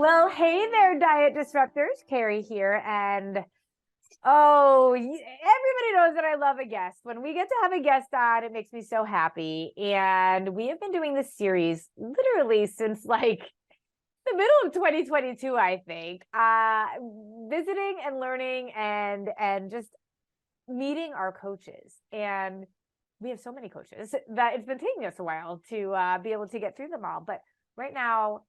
Well, hey there, Diet Disruptors. Carrie here. And everybody knows that I love a guest. When we get to have a guest on, it makes me so happy. And we have been doing this series literally since like the middle of 2022, I think, visiting and learning and just meeting our coaches. And we have so many coaches that it's been taking us a while to be able to get through them all. But right now,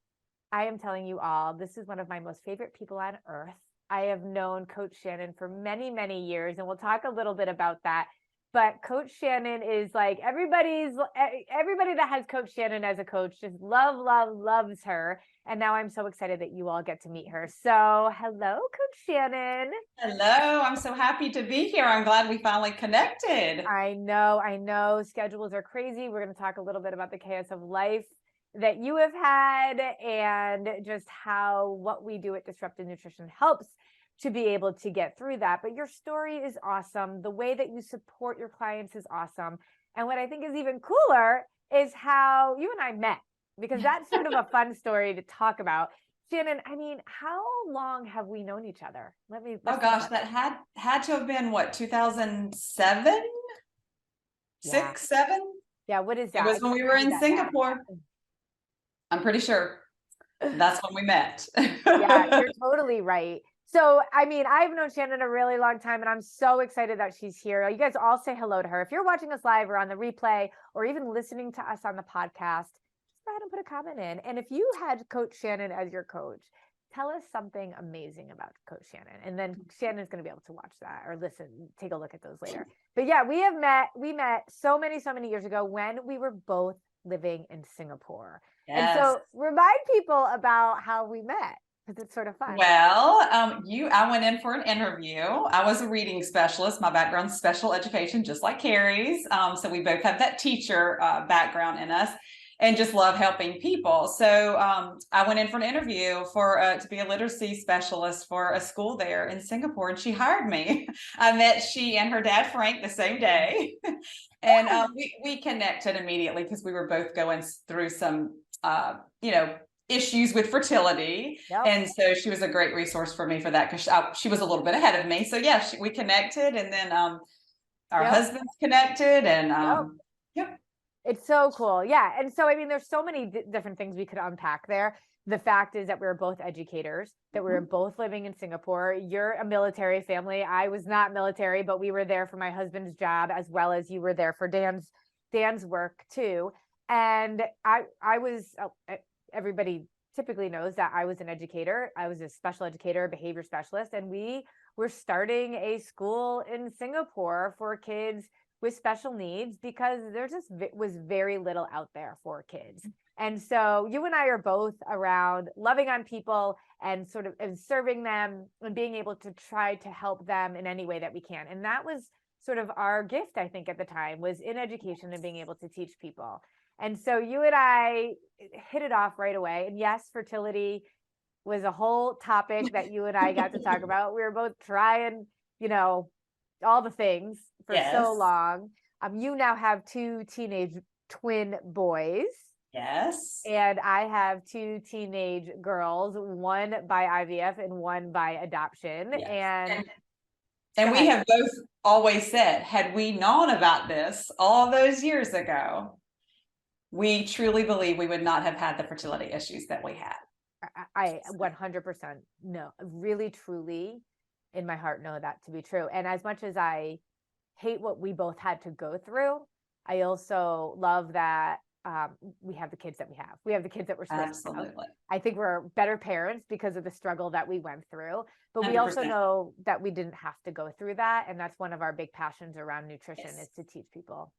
I am telling you all, this is one of my most favorite people on earth. I have known Coach Shannon for many, many years, and we'll talk a little bit about that. But Coach Shannon is like everybody that has Coach Shannon as a coach just loves her. And now I'm so excited that you all get to meet her. So hello, Coach Shannon. Hello, I'm so happy to be here. I'm glad we finally connected. I know. Schedules are crazy. We're going to talk a little bit about the chaos of life that you have had and just how what we do at Disruptive Nutrition helps to be able to get through that. But your story is awesome. The way that you support your clients is awesome. And what I think is even cooler is how you and I met, because that's sort of a fun story to talk about. Shannon, I mean, how long have we known each other? Oh gosh, that had to have been what, 2007? Yeah. 6, 7? Yeah, what is that? It was when we were in Singapore. I'm pretty sure that's when we met. Yeah, you're totally right. So, I mean, I've known Shannon a really long time, and I'm so excited that she's here. You guys all say hello to her. If you're watching us live or on the replay, or even listening to us on the podcast, just go ahead and put a comment in. And if you had Coach Shannon as your coach, tell us something amazing about Coach Shannon. And then Shannon's going to be able to watch that or listen, take a look at those later. But yeah, we met so many years ago when we were both living in Singapore. Yes. And so remind people about how we met, because it's sort of fun. Well, I went in for an interview. I was a reading specialist. My background's special education, just like Carrie's. So we both have that teacher background in us and just love helping people. So I went in for an interview to be a literacy specialist for a school there in Singapore, and she hired me. I met she and her dad, Frank, the same day. And we connected immediately because we were both going through some issues with fertility. Yep. And so she was a great resource for me for that, because she was a little bit ahead of me. So yeah, we connected, and then our husbands connected, and yep. It's so cool. Yeah. And so, I mean, there's so many different things we could unpack there. The fact is that we were both educators, that we were both living in Singapore. You're a military family. I was not military, but we were there for my husband's job, as well as you were there for Dan's work too. And I was, everybody typically knows that I was an educator. I was a special educator, behavior specialist, and we were starting a school in Singapore for kids with special needs, because there just was very little out there for kids. And so you and I are both around loving on people and sort of serving them and being able to try to help them in any way that we can. And that was sort of our gift, I think, at the time, was in education and being able to teach people. And so you and I hit it off right away. And yes, fertility was a whole topic that you and I got to talk about. We were both trying, all the things for so long. You now have 2 teenage twin boys. Yes. And I have 2 teenage girls, one by IVF and one by adoption. Yes. And we have both always said, had we known about this all those years ago, we truly believe we would not have had the fertility issues that we had. I 100% no, really, truly in my heart know that to be true. And as much as I hate what we both had to go through, I also love that we have the kids that we have. We have the kids that we're supposed to have. I think we're better parents because of the struggle that we went through, but 100%. We also know that we didn't have to go through that. And that's one of our big passions around nutrition, is to teach people.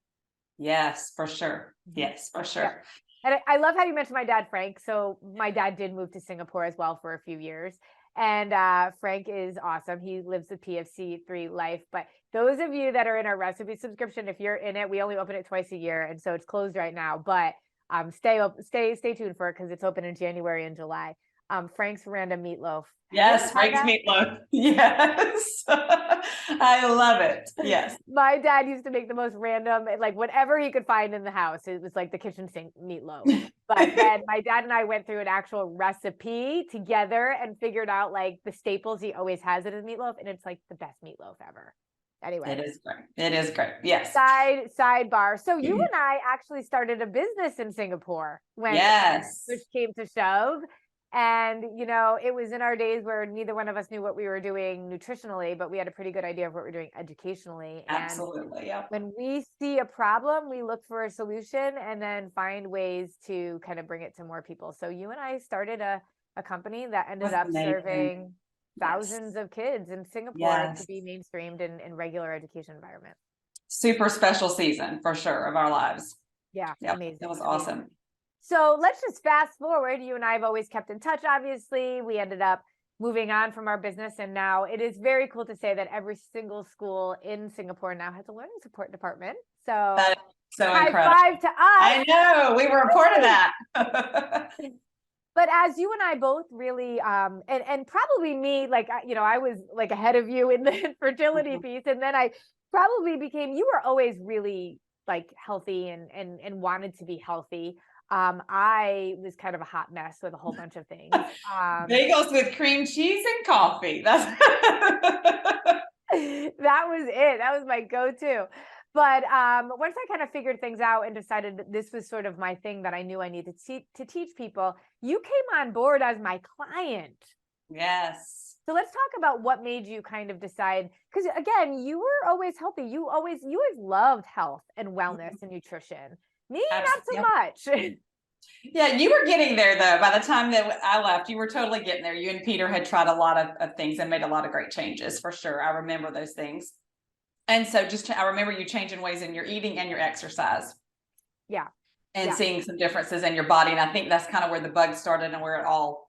Yes, for sure. Yes, for sure. Yeah. And I love how you mentioned my dad, Frank. So my dad did move to Singapore as well for a few years. And Frank is awesome. He lives the PFC3 life. But those of you that are in our recipe subscription, if you're in it, we only open it twice a year. And so it's closed right now. But stay tuned for it, because it's open in January and July. Frank's random meatloaf. Have you Yes, ever had Frank's that? meatloaf. Yes. I love it. Yes. My dad used to make the most random, like whatever he could find in the house. It was like the kitchen sink meatloaf. But then my dad and I went through an actual recipe together and figured out like the staples he always has in his meatloaf, and it's like the best meatloaf ever. Anyway, It is great. It is great. Yes. sidebar. So you and I actually started a business in Singapore when Yes. push came to shove. And, it was in our days where neither one of us knew what we were doing nutritionally, but we had a pretty good idea of what we were doing educationally. And Absolutely. Yep. when we see a problem, we look for a solution and then find ways to kind of bring it to more people. So you and I started a company that ended That's up amazing. serving Yes. thousands of kids in Singapore Yes. to be mainstreamed in regular education environment. Super special season for sure of our lives. Yeah. Yep. Amazing. That was amazing. awesome. So let's just fast forward. You and I have always kept in touch, obviously. We ended up moving on from our business. And now it is very cool to say that every single school in Singapore now has a learning support department. So That is so high incredible. five to us. I know. We were a part of that. But as you and I both really, and probably me, like, I was like ahead of you in the fertility piece. And then I probably you were always really like healthy and wanted to be healthy. I was kind of a hot mess with a whole bunch of things. Bagels with cream cheese and coffee. That's that was it. That was my go-to. But once I kind of figured things out and decided that this was sort of my thing that I knew I needed to teach people, you came on board as my client. Yes. So let's talk about what made you kind of decide, because again, you were always healthy. You always loved health and wellness and nutrition. Me, Absolutely. not so much. Yeah, you were getting there though. By the time that I left, you were totally getting there. You and Peter had tried a lot of things and made a lot of great changes for sure. I remember those things. And so I remember you changing ways in your eating and your exercise. Yeah. And seeing some differences in your body. And I think that's kind of where the bug started and where it all,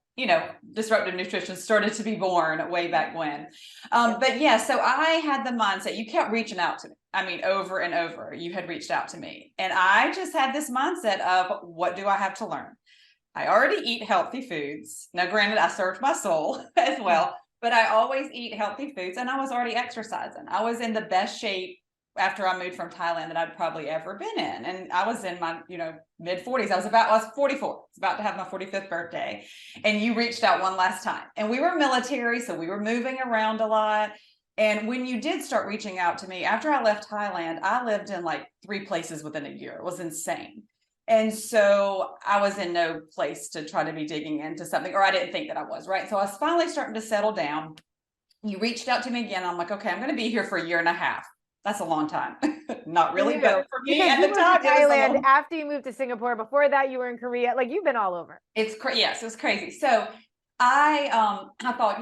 disruptive nutrition started to be born way back when. But yeah, so I had the mindset, you kept reaching out to me. I mean, over and over, you had reached out to me. And I just had this mindset of, what do I have to learn? I already eat healthy foods. Now, granted, I served my soul as well, but I always eat healthy foods and I was already exercising. I was in the best shape after I moved from Thailand that I'd probably ever been in. And I was in my, mid 40s. I was 44. I was about to have my 45th birthday. And you reached out one last time. And we were military, so we were moving around a lot. And when you did start reaching out to me, after I left Thailand, I lived in like 3 places within a year. It was insane. And so I was in no place to try to be digging into something, or I didn't think that I was, right? So I was finally starting to settle down. You reached out to me again. I'm like, okay, I'm going to be here for a year and a half. That's a long time. Not really, but for me at the time, Thailand after you moved to Singapore. Before that, you were in Korea. Like, you've been all over. Yes, it was crazy. So I thought,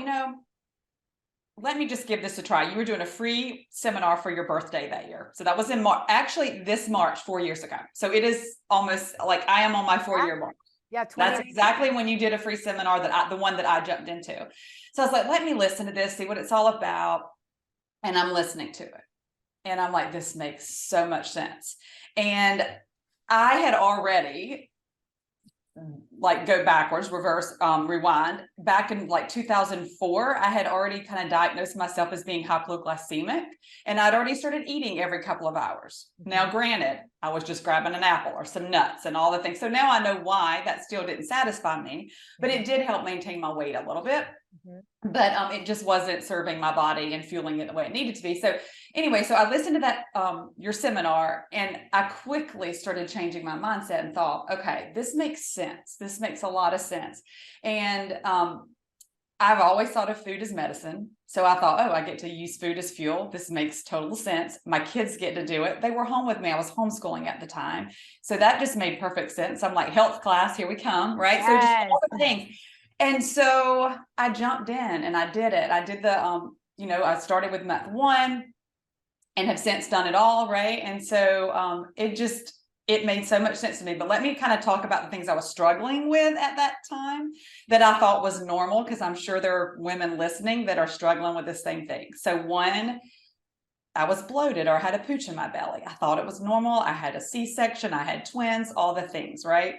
let me just give this a try. You were doing a free seminar for your birthday that year. So that was in March, actually this March, 4 years ago. So it is almost like I am on my 4-year mark. Yeah. That's exactly when you did a free seminar the one that I jumped into. So I was like, let me listen to this, see what it's all about. And I'm listening to it. And I'm like, this makes so much sense. And I had already, like, go backwards, reverse, rewind. Back in like 2004, I had already kind of diagnosed myself as being hypoglycemic, and I'd already started eating every couple of hours. Now, granted, I was just grabbing an apple or some nuts and all the things. So now I know why that still didn't satisfy me, but it did help maintain my weight a little bit. But it just wasn't serving my body and fueling it the way it needed to be. So anyway, so I listened to that, your seminar, and I quickly started changing my mindset and thought, okay, this makes sense. This makes a lot of sense. And I've always thought of food as medicine. So I thought, I get to use food as fuel. This makes total sense. My kids get to do it. They were home with me. I was homeschooling at the time. So that just made perfect sense. I'm like, health class, here we come, right? Yes. So just all the things. And so I jumped in and I did it. I did the, I started with month 1 and have since done it all, right? And so it made so much sense to me. But let me kind of talk about the things I was struggling with at that time that I thought was normal, because I'm sure there are women listening that are struggling with the same thing. So 1, I was bloated or had a pooch in my belly. I thought it was normal. I had a C-section. I had twins, all the things, right?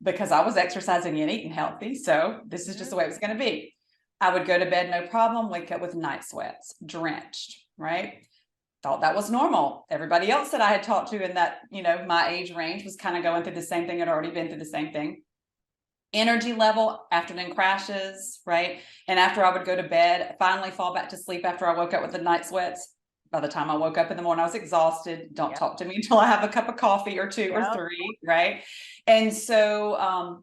because I was exercising and eating healthy. So this is just the way it was going to be. I would go to bed, no problem, wake up with night sweats, drenched, right? Thought that was normal. Everybody else that I had talked to in that, my age range was kind of going through the same thing, had already been through the same thing. Energy level, afternoon crashes, right? And after I would go to bed, finally fall back to sleep after I woke up with the night sweats. By the time I woke up in the morning, I was exhausted. Don't talk to me until I have a cup of coffee or two or three, right? And so,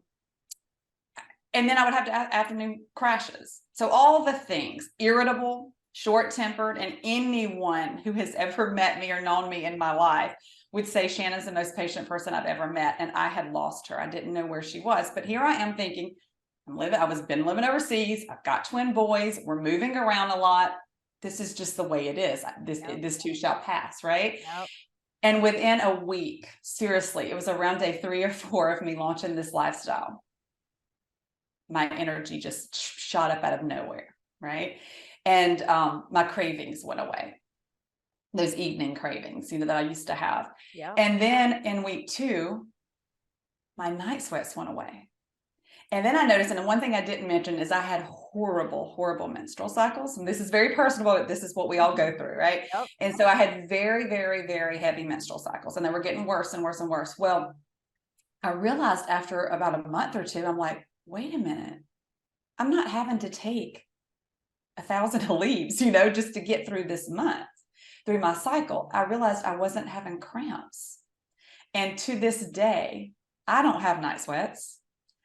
and then I would have afternoon crashes. So all the things, irritable, short-tempered, and anyone who has ever met me or known me in my life would say Shannon's the most patient person I've ever met. And I had lost her. I didn't know where she was. But here I am thinking, been living overseas. I've got twin boys. We're moving around a lot. This is just the way it is. This too shall pass, right? Yep. And within a week, seriously, it was around day 3 or 4 of me launching this lifestyle. My energy just shot up out of nowhere, right? And my cravings went away. Those evening cravings, that I used to have. Yeah. And then in week 2, my night sweats went away. And then I noticed, and the one thing I didn't mention is I had horrible, horrible menstrual cycles. And this is very personal, but this is what we all go through, right? Yep. And so I had very, very, very heavy menstrual cycles, and they were getting worse and worse and worse. Well, I realized after about a month or 2, I'm like, wait a minute, I'm not having to take 1,000 leaves, just to get through this month, through my cycle. I realized I wasn't having cramps. And to this day, I don't have night sweats.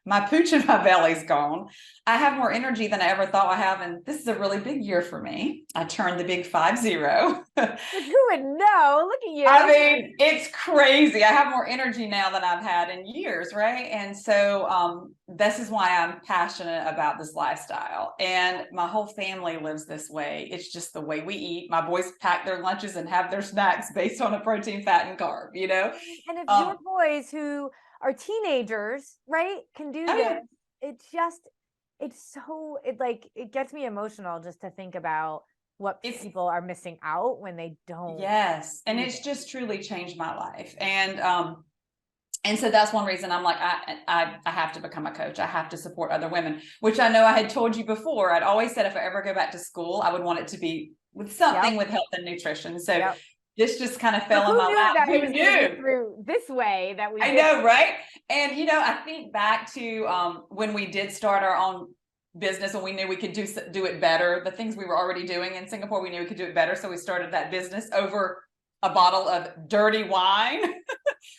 My pooch in my belly's gone. I have more energy than I ever thought I have. And this is a really big year for me. I turned the big 50. Who would know? Look at you. I mean, it's crazy. I have more energy now than I've had in years, right? And so this is why I'm passionate about this lifestyle. And my whole family lives this way. It's just the way we eat. My boys pack their lunches and have their snacks based on a protein, fat, and carb, And if your boys who are teenagers, right, can do this, it gets me emotional just to think about what people are missing out when they don't. Yes. And it's just truly changed my life. And so that's one reason I'm like, I have to become a coach. I have to support other women, which I know I had told you before. I'd always said if I ever go back to school, I would want it to be with something with health and nutrition. So this just kind of fell in my lap. Who knew through this way that we I know, right? And I think back to when we did start our own business, and we knew we could do it better. The things we were already doing in Singapore, we knew we could do it better. So we started that business over a bottle of dirty wine,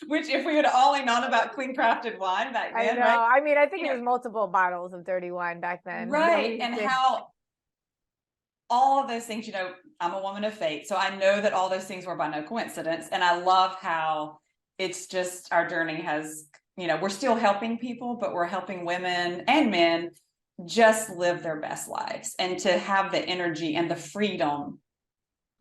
which if we had only known about clean crafted wine back then, I know. Right? I mean, I think it was multiple bottles of dirty wine back then. Right. And how all of those things, I'm a woman of faith. So I know that all those things were by no coincidence. And I love how it's just our journey has, we're still helping people, but we're helping women and men just live their best lives and to have the energy and the freedom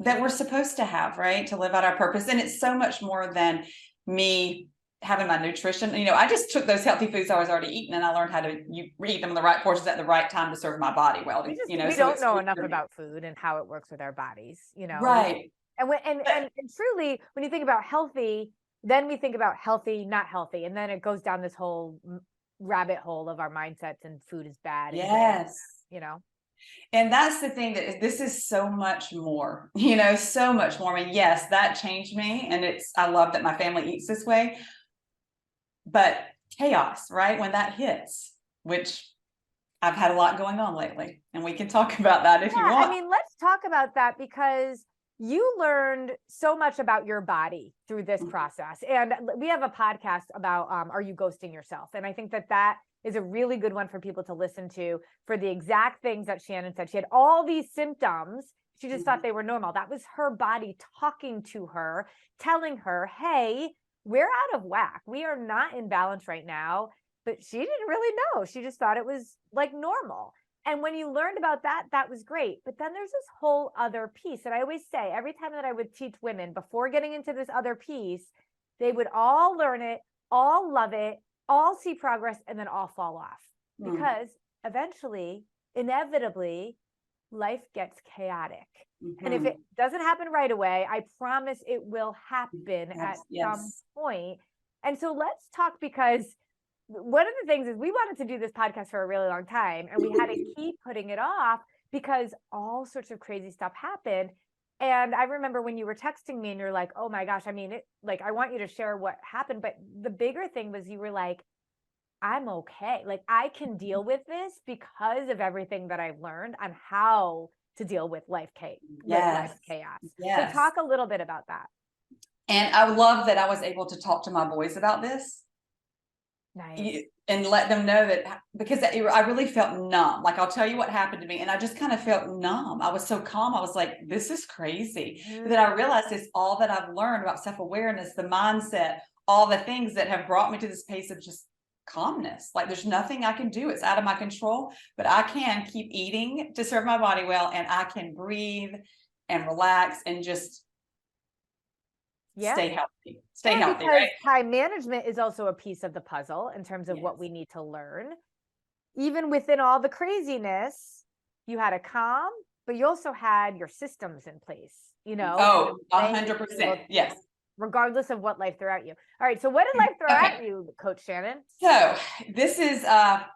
that we're supposed to have, right? To live out our purpose. And it's so much more than me having my nutrition. I just took those healthy foods I was already eating, and I learned how to eat them in the right portions at the right time to serve my body well. We don't know enough about food and how it works with our bodies, Right. And truly, when you think about healthy, then we think about healthy, not healthy. And then it goes down this whole rabbit hole of our mindsets and food is bad. Yes. And that's the thing, that this is so much more, so much more. I mean, yes, that changed me. And I love that my family eats this way, but chaos, right? When that hits, which I've had a lot going on lately, and we can talk about that if you want. I mean, let's talk about that, because you learned so much about your body through this process. And we have a podcast about, are you ghosting yourself? And I think that is a really good one for people to listen to, for the exact things that Shannon said. She had all these symptoms. She just thought they were normal. That was her body talking to her, telling her, hey, we're out of whack. We are not in balance right now. But she didn't really know. She just thought it was like normal. And when you learned about that, that was great. But then there's this whole other piece. And I always say, every time that I would teach women before getting into this other piece, they would all learn it, all love it, all see progress, and then all fall off. Because eventually, inevitably, life gets chaotic. And if it doesn't happen right away, I promise it will happen at some point. And so let's talk, because one of the things is we wanted to do this podcast for a really long time, and we had to keep putting it off because all sorts of crazy stuff happened. And I remember when you were texting me and you're like, oh my gosh, I mean, like, I want you to share what happened. But the bigger thing was you were like, I'm okay. Like, I can deal with this because of everything that I've learned on how to deal with life chaos. So talk a little bit about that. And I love that I was able to talk to my boys about this. Nice. And let them know that, because I really felt numb. Like, I'll tell you what happened to me, and I just kind of felt numb. I was so calm. I was like, this is crazy. But then I realized it's all that I've learned about self-awareness, the mindset, all the things that have brought me to this place of just calmness. Like, there's nothing I can do. It's out of my control, but I can keep eating to serve my body well, and I can breathe and relax and just stay healthy. Stay healthy, because right? Time management is also a piece of the puzzle in terms of what we need to learn. Even within all the craziness, you had a calm, but you also had your systems in place, you know? Oh, 100%. Yes. Regardless of what life threw at you. All right. So what did life throw at you, Coach Shannon? So this is,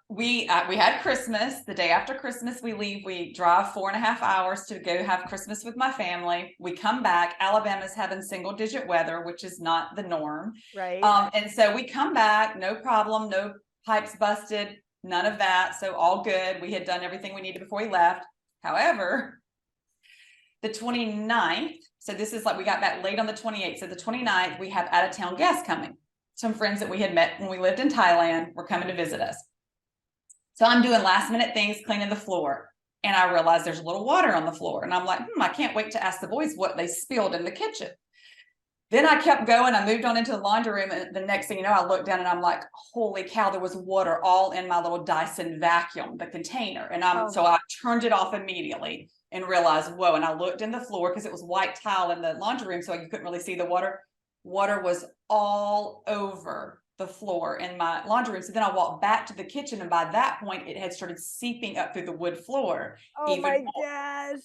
we had Christmas. The day after Christmas, we leave. We drive 4.5 hours to go have Christmas with my family. We come back. Alabama's having single-digit weather, which is not the norm. Right. And so we come back, no problem, no pipes busted, none of that. So all good. We had done everything we needed before we left. However, the 29th, so this is like, we got back late on the 28th. So the 29th, we have out of town guests coming. Some friends that we had met when we lived in Thailand were coming to visit us. So I'm doing last minute things, cleaning the floor. And I realized there's a little water on the floor. And I'm like, I can't wait to ask the boys what they spilled in the kitchen. Then I kept going. I moved on into the laundry room. And the next thing you know, I looked down and I'm like, holy cow, there was water all in my little Dyson vacuum, the container. And so I turned it off immediately and realized, whoa. And I looked in the floor because it was white tile in the laundry room, so you couldn't really see the water. Water was all over the floor in my laundry room. So then I walked back to the kitchen, and by that point, it had started seeping up through the wood floor. Oh my gosh.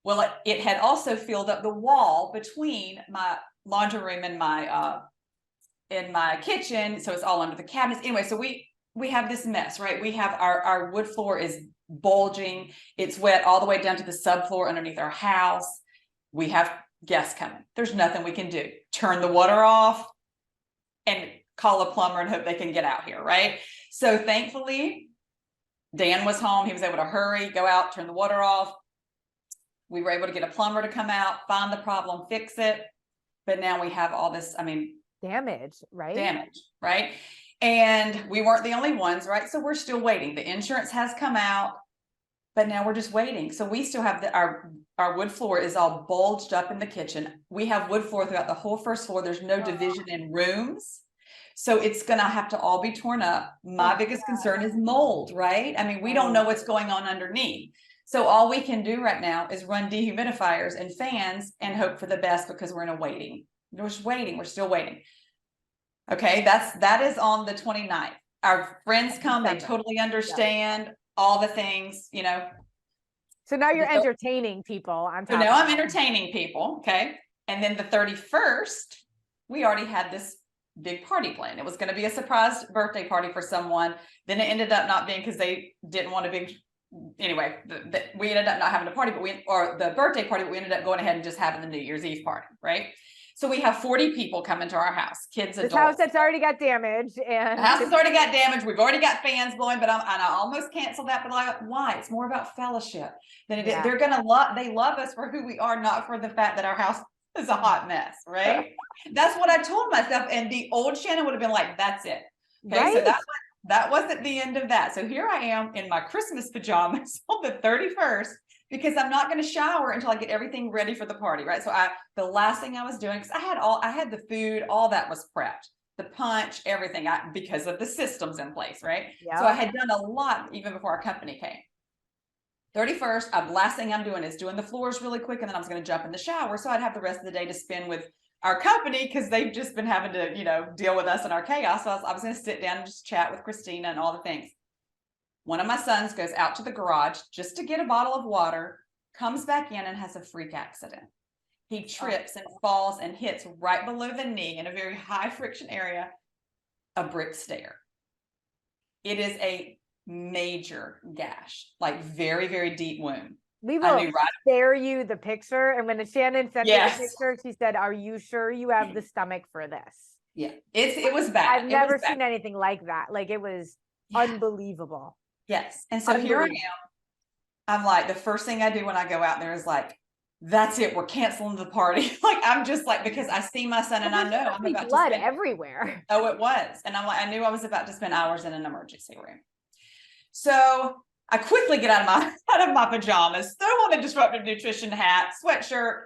Well, it had also filled up the wall between my laundry room and my kitchen. So it's all under the cabinets. Anyway, so we have this mess, right? We have our wood floor is bulging. It's wet all the way down to the subfloor underneath our house. We have guests coming. There's nothing we can do. Turn the water off and call a plumber and hope they can get out here, right? So thankfully, Dan was home. He was able to hurry, go out, turn the water off. We were able to get a plumber to come out, find the problem, fix it. But now we have all this, damage, right? Damage, right? And we weren't the only ones, right? So we're still waiting. The insurance has come out, but now we're just waiting. So we still have our wood floor is all bulged up in the kitchen. We have wood floor throughout the whole first floor. There's no division in rooms. So it's going to have to all be torn up. My biggest concern is mold, right? We don't know what's going on underneath. So all we can do right now is run dehumidifiers and fans and hope for the best, because we're in a waiting. We're just waiting. We're still waiting. Okay, that is on the 29th. Our friends come, they totally understand all the things, So now you're entertaining people on top. So now I'm entertaining people, okay? And then the 31st, we already had this big party plan. It was going to be a surprise birthday party for someone. Then it ended up not being, because they didn't want a big, anyway, we ended up not having a party, or the birthday party, but we ended up going ahead and just having the New Year's Eve party, right? So we have 40 people coming to our house, kids, adults. This house that's already got damaged, and the house has already got damaged. We've already got fans blowing, but I almost canceled that. But why? It's more about fellowship than it is. They're gonna they love us for who we are, not for the fact that our house is a hot mess, right? That's what I told myself. And the old Shannon would have been like, "That's it." Okay, right? So that wasn't the end of that. So here I am in my Christmas pajamas on the 31st. Because I'm not going to shower until I get everything ready for the party, right? So the last thing I was doing, because I had the food, all that was prepped, the punch, everything, because of the systems in place, right? Yep. So I had done a lot even before our company came. 31st, the last thing I'm doing is doing the floors really quick, and then I was going to jump in the shower, so I'd have the rest of the day to spend with our company, because they've just been having to, deal with us and our chaos. So I was going to sit down and just chat with Christina and all the things. One of my sons goes out to the garage just to get a bottle of water, comes back in and has a freak accident. He trips and falls and hits right below the knee in a very high friction area, a brick stair. It is a major gash, like very, very deep wound. We I will knew right. share you the picture. And when Shannon sent me the Yes. picture, she said, "Are you sure you have the stomach for this?" Yeah. It was bad. I've never It was seen bad. anything like that. Like, it was Yes. unbelievable. Yes. And so here I am. I'm like, the first thing I do when I go out there is like, that's it. We're canceling the party. Like, I'm just like, because I see my son and I know I'm about blood to spend everywhere. Oh, it was. And I'm like, I knew I was about to spend hours in an emergency room. So I quickly get out of my pajamas, throw on a Disruptive Nutrition hat, sweatshirt,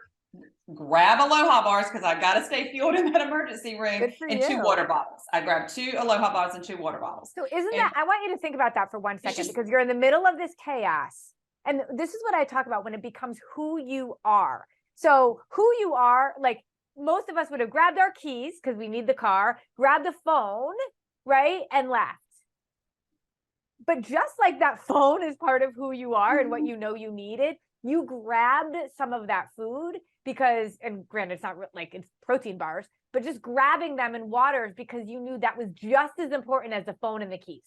grab Aloha bars because I got to stay fueled in that emergency room, Good for and you. 2 water bottles. I grabbed 2 Aloha bars and 2 water bottles. So I want you to think about that for one second, because you're in the middle of this chaos. And this is what I talk about when it becomes who you are. So who you are, like, most of us would have grabbed our keys because we need the car, grabbed the phone, right? And left. But just like that phone is part of who you are and what you know you needed, you grabbed some of that food because, and granted, it's not like it's protein bars, but just grabbing them in waters because you knew that was just as important as the phone and the keys.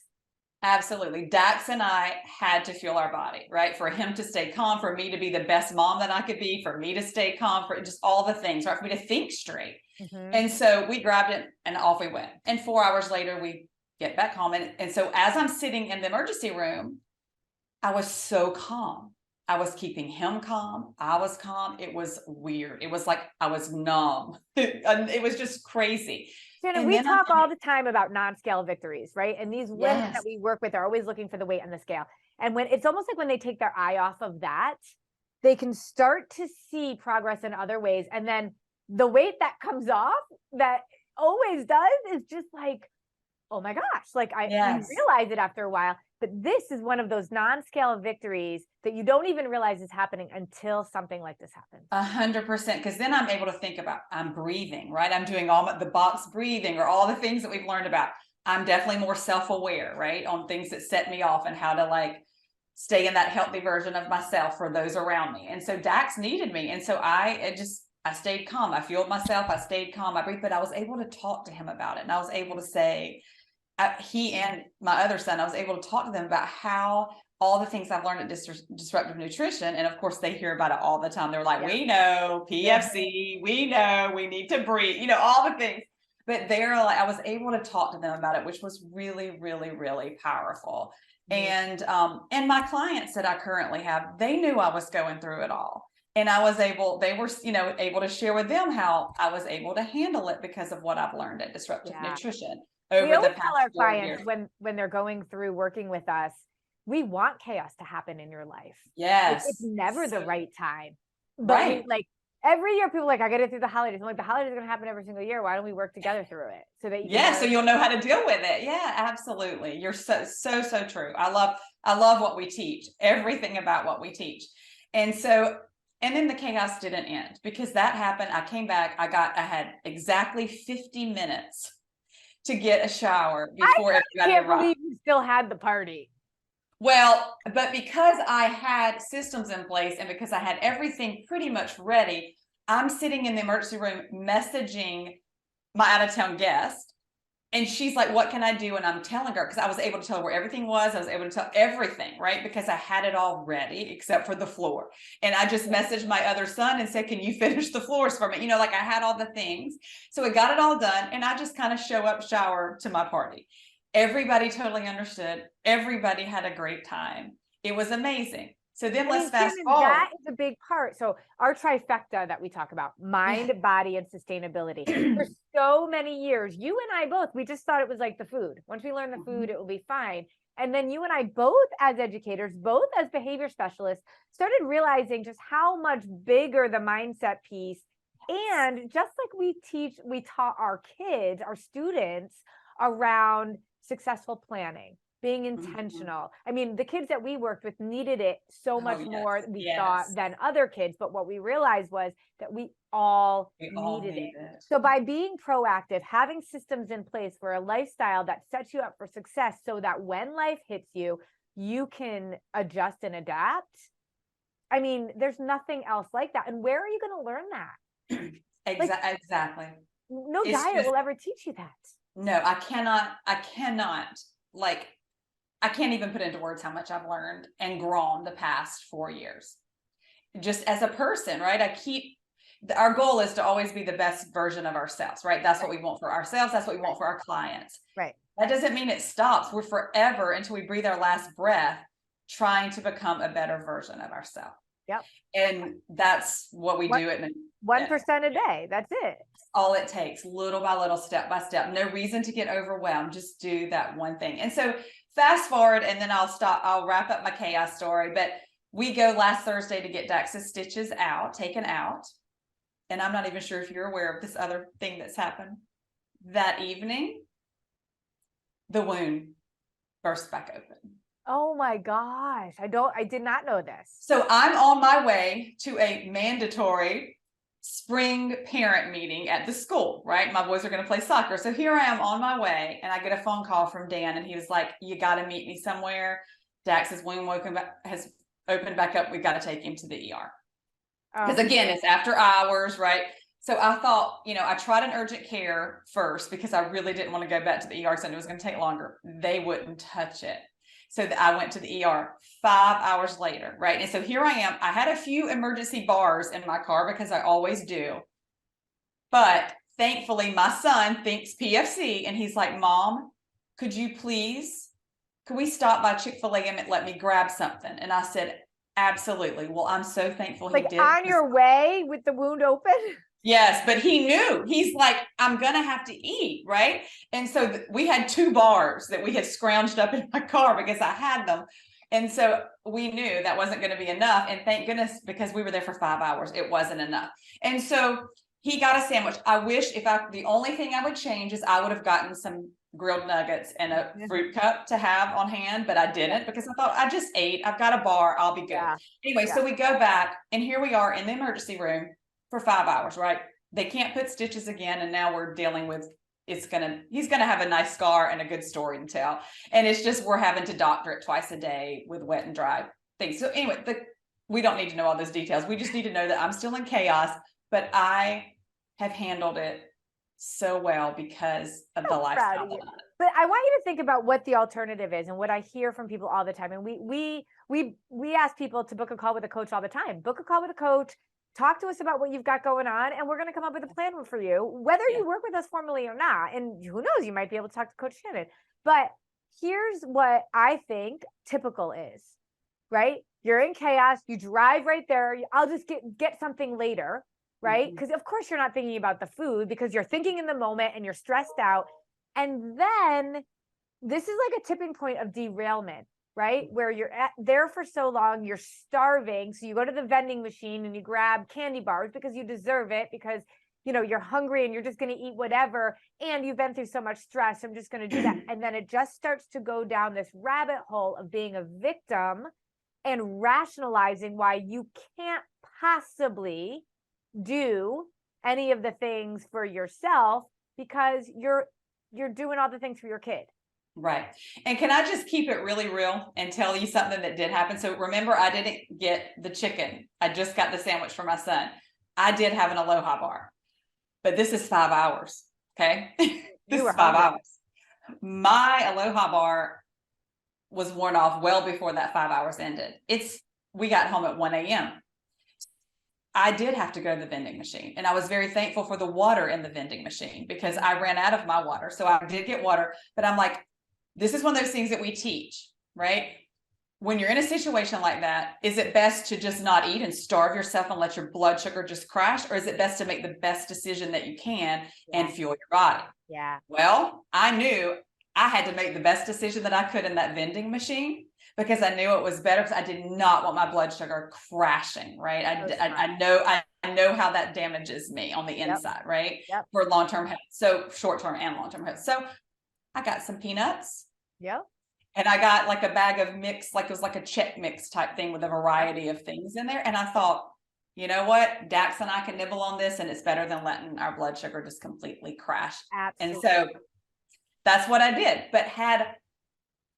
Absolutely. Dax and I had to fuel our body, right? For him to stay calm, for me to be the best mom that I could be, for me to stay calm, for just all the things, right? For me to think straight. And so we grabbed it and off we went. And 4 hours later, we get back home. And so as I'm sitting in the emergency room, I was so calm. I was keeping him calm. I was calm. It was weird. It was like I was numb. It was just crazy. Shannon, we talk all the time about non-scale victories, right? And these women that we work with are always looking for the weight on the scale. And when it's almost like when they take their eye off of that, they can start to see progress in other ways. And then the weight that comes off, that always does, is just like, oh my gosh, like you realize it after a while. But this is one of those non-scale victories that you don't even realize is happening until something like this happens. 100%. Because then I'm able to think about, I'm breathing, right? I'm doing all the box breathing or all the things that we've learned about. I'm definitely more self-aware, right? On things that set me off and how to like stay in that healthy version of myself for those around me. And so Dax needed me. And so I stayed calm. I fueled myself. I stayed calm. I breathed, but I was able to talk to him about it. And I was able to say, he and my other son, I was able to talk to them about how all the things I've learned at Disruptive Nutrition. And of course, they hear about it all the time. They're like, we know PFC, we know we need to breathe, you know, all the things. But they're like, I was able to talk to them about it, which was really, really, really powerful. And my clients that I currently have, they knew I was going through it all. And they were, you know, able to share with them how I was able to handle it because of what I've learned at Disruptive Nutrition. We always tell our clients when they're going through working with us, we want chaos to happen in your life. Yes. It's never the right time. But like every year, people are like, I got it through the holidays. I'm like, the holidays are going to happen every single year. Why don't we work together through it? So that so you'll know how to deal with it. Yeah, absolutely. You're so true. I love what we teach, everything about what we teach. And then the chaos didn't end because that happened. I came back, I had exactly 50 minutes to get a shower before everybody arrived. I can't believe you still had the party. Well, but because I had systems in place and because I had everything pretty much ready, I'm sitting in the emergency room messaging my out-of-town guest. And she's like, what can I do? And I'm telling her, because I was able to tell her where everything was. I was able to tell everything, right? Because I had it all ready except for the floor. And I just messaged my other son and said, can you finish the floors for me? You know, like I had all the things. So we got it all done. And I just kind of show up, shower to my party. Everybody totally understood. Everybody had a great time. It was amazing. So then let's fast forward. That is a big part. So our trifecta that we talk about, mind, body, and sustainability. For so many years, you and I both, we just thought it was like the food. Once we learn the food, it will be fine. And then you and I both as educators, both as behavior specialists, started realizing just how much bigger the mindset piece. And just like we taught our kids, our students around successful planning, being intentional. I mean, the kids that we worked with needed it so much more we thought than other kids. But what we realized was that we all needed it. So by being proactive, having systems in place for a lifestyle that sets you up for success so that when life hits you, you can adjust and adapt. I mean, there's nothing else like that. And where are you going to learn that? Exactly. No diet will ever teach you that. No, I cannot like I can't even put into words how much I've learned and grown the past 4 years. Just as a person, right? Our goal is to always be the best version of ourselves, right? That's what we want for ourselves. That's what we want for our clients. Right. That doesn't mean it stops. We're forever until we breathe our last breath trying to become a better version of ourselves. Yep. And that's what we do it. 1% a day. That's it. All it takes, little by little, step by step. No reason to get overwhelmed. Just do that one thing. And so fast forward, and then I'll wrap up my chaos story. But we go last Thursday to get Dax's stitches taken out. And I'm not even sure if you're aware of this other thing that's happened. That evening, the wound burst back open. Oh my gosh. I did not know this. So I'm on my way to a mandatory spring parent meeting at the school, right? My boys are going to play soccer. So here I am on my way, and I get a phone call from Dan, and he was like, you got to meet me somewhere. Dax's wound has opened back up. We've got to take him to the ER. Because again, it's after hours, right? So I thought, I tried an urgent care first because I really didn't want to go back to the ER because I knew it was going to take longer. They wouldn't touch it. So I went to the ER 5 hours later, right? And so here I am. I had a few emergency bars in my car because I always do. But thankfully, my son thinks PFC, and he's like, Mom, could we stop by Chick-fil-A and let me grab something? And I said, absolutely. Well, I'm so thankful he did. On your way with the wound open? Yes, but he knew. He's like, I'm going to have to eat, right? And so we had 2 bars that we had scrounged up in my car because I had them. And so we knew that wasn't going to be enough. And thank goodness, because we were there for 5 hours, it wasn't enough. And so he got a sandwich. I wish the only thing I would change is I would have gotten some grilled nuggets and a fruit cup to have on hand, but I didn't because I thought I just ate. I've got a bar. I'll be good. Yeah. Anyway, so we go back, and here we are in the emergency room for 5 hours, right? They can't put stitches again. And now we're dealing with, he's going to have a nice scar and a good story to tell. And it's just, we're having to doctor it twice a day with wet and dry things. So anyway, we don't need to know all those details. We just need to know that I'm still in chaos, but I have handled it so well because of the lifestyle. But I want you to think about what the alternative is, and what I hear from people all the time. And we ask people to book a call with a coach all the time. Book a call with a coach. Talk to us about what you've got going on, and we're going to come up with a plan for you, whether you work with us formally or not. And who knows, you might be able to talk to Coach Shannon. But here's what I think typical is, right? You're in chaos. You drive right there. I'll just get something later, right? Because of course you're not thinking about the food because you're thinking in the moment and you're stressed out. And then this is like a tipping point of derailment, right? Where you're there for so long, you're starving. So you go to the vending machine and you grab candy bars because you deserve it, because you're hungry and you're just going to eat whatever. And you've been through so much stress. I'm just going to do that. And then it just starts to go down this rabbit hole of being a victim and rationalizing why you can't possibly do any of the things for yourself because you're doing all the things for your kid. Right. And can I just keep it really real and tell you something that did happen? So remember, I didn't get the chicken. I just got the sandwich for my son. I did have an Aloha bar, but this is 5 hours. Okay. This is 5 hours. My Aloha bar was worn off well before that 5 hours ended. We got home at 1 a.m. I did have to go to the vending machine, and I was very thankful for the water in the vending machine because I ran out of my water. So I did get water, but I'm like, this is one of those things that we teach, right? When you're in a situation like that, is it best to just not eat and starve yourself and let your blood sugar just crash? Or is it best to make the best decision that you can and fuel your body? Yeah. Well, I knew I had to make the best decision that I could in that vending machine because I knew it was better because I did not want my blood sugar crashing, right? I know how that damages me on the inside, right? Yep. For long-term health. So short-term and long-term health. So I got some peanuts. Yep. And I got like a bag of mix, like it was like a Chex Mix type thing with a variety of things in there. And I thought, you know what? Dax and I can nibble on this, and it's better than letting our blood sugar just completely crash. Absolutely. And so that's what I did. But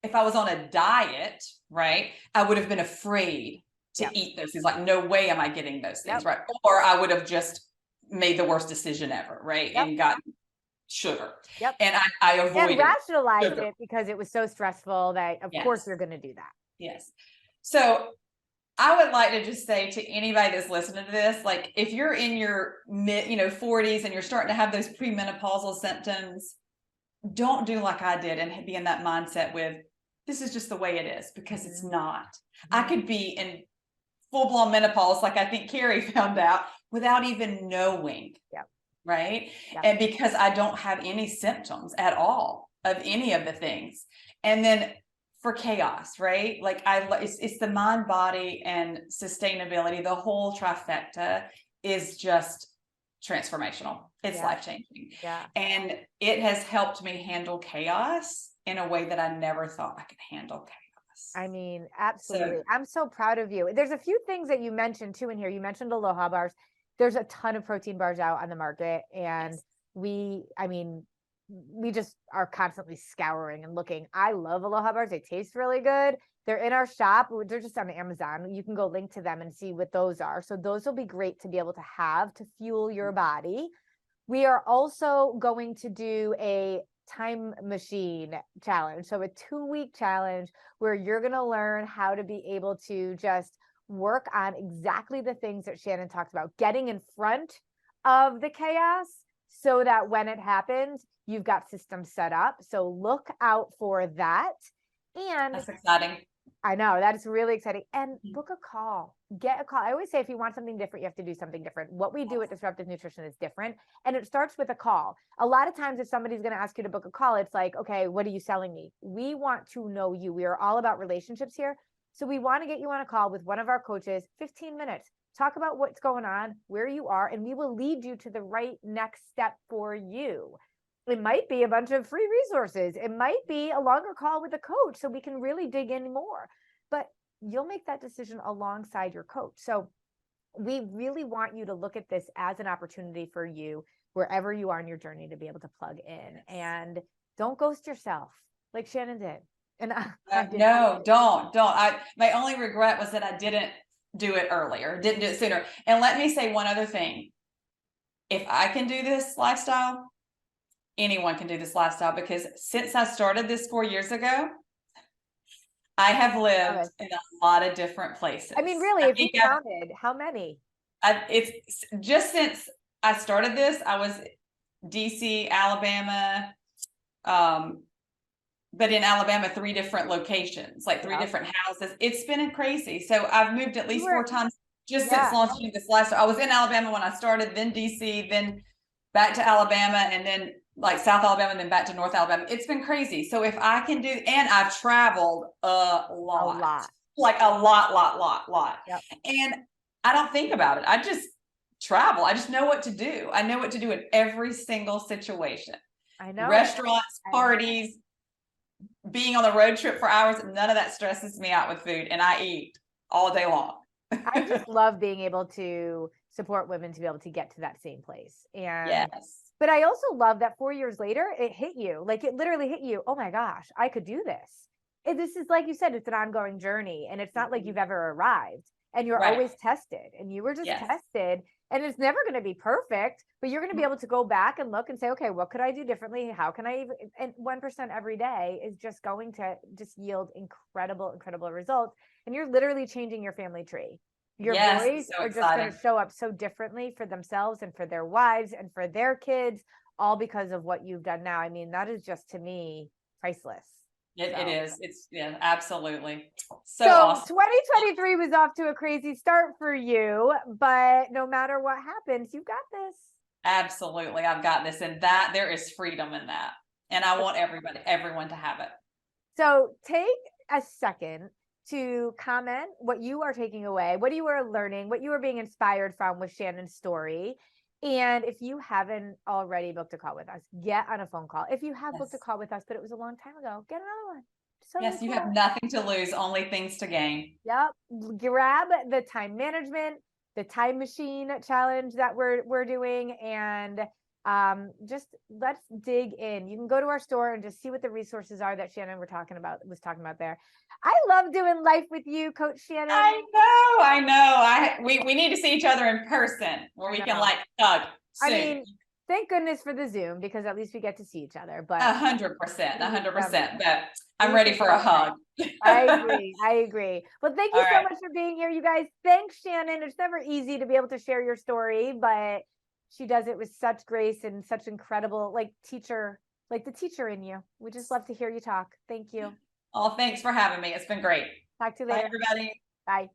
if I was on a diet, right, I would have been afraid to eat those things. Like, no way am I getting those things, right? Or I would have just made the worst decision ever, right? And gotten sugar. Yep. And I avoided And rationalized sugar. it because it was so stressful that of course Yes. you're going to do that. Yes. So I would like to just say to anybody that's listening to this, like if you're in your mid, 40s and you're starting to have those premenopausal symptoms, don't do like I did and be in that mindset with, this is just the way it is, because it's not. I could be in full-blown menopause, like I think Carrie found out, without even knowing. Yep. Right. Yep. And because I don't have any symptoms at all of any of the things. And then for chaos, right? Like it's the mind, body, and sustainability. The whole trifecta is just transformational. It's life-changing. Yeah. And it has helped me handle chaos in a way that I never thought I could handle chaos. I mean, absolutely. I'm so proud of you. There's a few things that you mentioned too in here. You mentioned Aloha bars. There's a ton of protein bars out on the market, and we just are constantly scouring and looking. I love Aloha bars. They taste really good. They're in our shop. They're just on Amazon. You can go link to them and see what those are. So those will be great to be able to have to fuel your body. We are also going to do a time machine challenge. So a 2-week challenge where you're going to learn how to be able to just work on exactly the things that Shannon talked about, getting in front of the chaos so that when it happens, you've got systems set up. So look out for that. And that's exciting. I know that is really exciting. And book a call, get a call. I always say, if you want something different, you have to do something different. What we do at Disruptive Nutrition is different. And it starts with a call. A lot of times if somebody's going to ask you to book a call, it's like, okay, what are you selling me? We want to know you. We are all about relationships here. So we want to get you on a call with one of our coaches, 15 minutes, talk about what's going on, where you are, and we will lead you to the right next step for you. It might be a bunch of free resources. It might be a longer call with a coach so we can really dig in more, but you'll make that decision alongside your coach. So we really want you to look at this as an opportunity for you, wherever you are in your journey, to be able to plug in. And don't ghost yourself like Shannon did. And no, don't. My only regret was that I didn't do it earlier, didn't do it sooner. And let me say one other thing. If I can do this lifestyle, anyone can do this lifestyle, because since I started this 4 years ago, I have lived in a lot of different places. I mean, really, if you counted, how many? It's just since I started this, I was DC, Alabama, but in Alabama, 3 different locations, like 3 different houses. It's been crazy. So I've moved at least 4 times just since launching this lifestyle. I was in Alabama when I started, then DC, then back to Alabama, and then like South Alabama, and then back to North Alabama. It's been crazy. So if I can do, and I've traveled a lot. Like a lot. Yep. And I don't think about it. I just travel. I just know what to do. I know what to do in every single situation. I know. Restaurants, parties, being on the road trip for hours, none of that stresses me out with food, and I eat all day long. I just love being able to support women to be able to get to that same place. And but I also love that 4 years later, it hit you. Like it literally hit you. Oh my gosh, I could do this. This is, like you said, it's an ongoing journey, and it's not like you've ever arrived, and you're always tested, and you were just tested, and it's never going to be perfect, but you're going to be able to go back and look and say, okay, what could I do differently? How can I even, and 1% every day is just going to just yield incredible results. And you're literally changing your family tree. Your boys are just going to show up so differently for themselves and for their wives and for their kids, all because of what you've done now. I mean, that is just, to me, priceless. It is. It's absolutely. So awesome. 2023 was off to a crazy start for you, but no matter what happens, you've got this. Absolutely. I've got this. And that there is freedom in that. And I want everyone to have it. So take a second to comment what you are taking away, what you are learning, what you are being inspired from with Shannon's story. And if you haven't already booked a call with us, get on a phone call. If you have booked a call with us, but it was a long time ago, get another one. So you have nothing to lose, only things to gain. Yep. Grab the time management, the time machine challenge that we're doing, and just let's dig in. You can go to our store and just see what the resources are that Shannon was talking about there. I love doing life with you, Coach Shannon. I know. We need to see each other in person where we can like hug soon. I mean, Thank goodness for the Zoom, because at least we get to see each other. But 100%, 100%. But I'm we ready can for a talk hug. I agree. I agree. Well, thank you All so right. much for being here, you guys. Thanks, Shannon. It's never easy to be able to share your story, but she does it with such grace and such incredible, like the teacher in you. We just love to hear you talk. Thank you. Oh, thanks for having me. It's been great. Talk to you Bye, later. everybody. Bye.